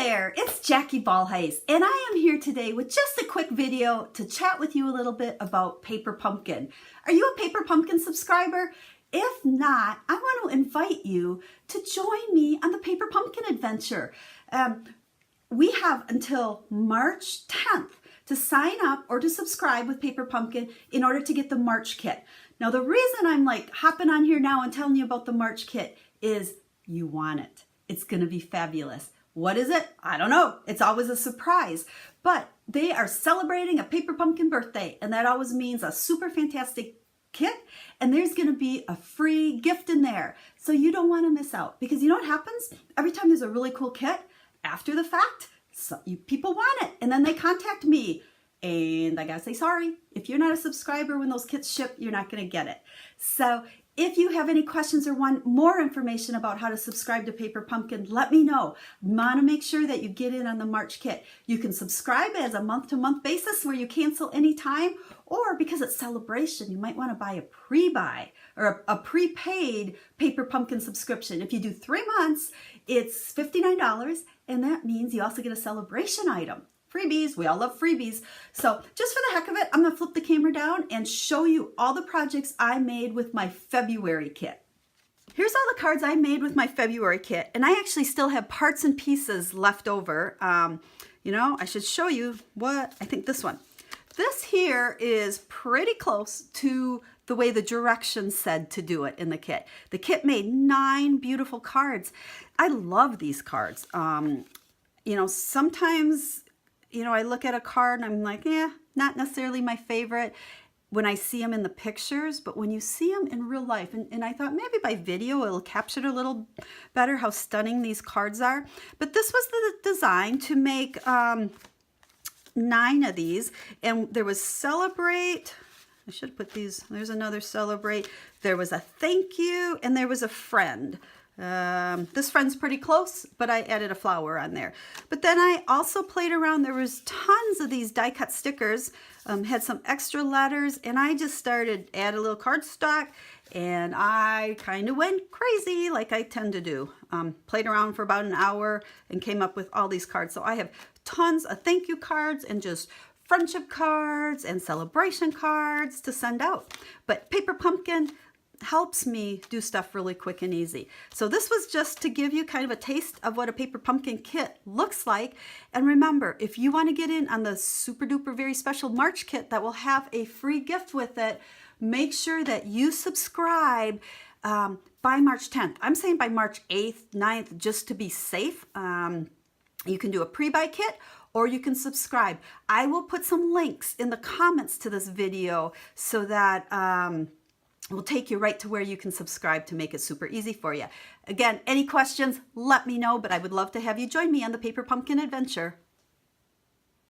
there, it's Jackie Ballhays, and I am here today with just a quick video to chat with you a little bit about Paper Pumpkin. Are you a Paper Pumpkin subscriber? If not, I want to invite you to join me on the Paper Pumpkin adventure. We have until March 10th to sign up or to subscribe with Paper Pumpkin in order to get the March kit. Now, the reason I'm like hopping on here now and telling you about the March kit is you want it. It's going to be fabulous. What is it? I don't know. It's always a surprise. But they are celebrating a Paper Pumpkin birthday, and that always means a super fantastic kit, and there's going to be a free gift in there. So you don't want to miss out, because you know what happens? Every time there's a really cool kit, after the fact, people want it, and then they contact me. And I gotta say sorry, if you're not a subscriber when those kits ship, you're not gonna get it. So if you have any questions or want more information about how to subscribe to Paper Pumpkin, let me know. Want to make sure that you get in on the March kit. You can subscribe as a month-to-month basis where you cancel anytime, or because it's celebration, you might want to buy a pre-buy or a prepaid Paper Pumpkin subscription. If you do 3 months, it's $59, and that means you also get a celebration item. Freebies, we all love freebies. So just for the heck of it, I'm gonna flip the camera down and show you all the projects I made with my February kit. Here's all the cards I made with my February kit, and I actually still have parts and pieces left over. You know, I should show you what, I think this one. This here is pretty close to the way the directions said to do it in the kit. The kit made 9 beautiful cards. I love these cards. You know, sometimes, you know, I look at a card and I'm like, yeah, not necessarily my favorite when I see them in the pictures, but when you see them in real life, and I thought maybe by video it'll capture it a little better how stunning these cards are. But this was the design to make 9 of these, and there was celebrate. I should put these, there's another celebrate. There was a thank you, and there was a friend. This friend's pretty close, but I added a flower on there. But then I also played around. There was tons of these die cut stickers, had some extra letters, and I just started add a little cardstock, and I kind of went crazy like I tend to do. Played around for about an hour and came up with all these cards. So I have tons of thank you cards and just friendship cards and celebration cards to send out. But Paper Pumpkin helps me do stuff really quick and easy. So this was just to give you kind of a taste of what a Paper Pumpkin kit looks like. And remember, if you want to get in on the super duper very special March kit that will have a free gift with it, make sure that you subscribe by March 10th. I'm saying by March 8th, 9th, just to be safe. You can do a pre-buy kit, or you can subscribe. I will put some links in the comments to this video so that we'll take you right to where you can subscribe to make it super easy for you. Again, any questions, let me know, but I would love to have you join me on the Paper Pumpkin adventure.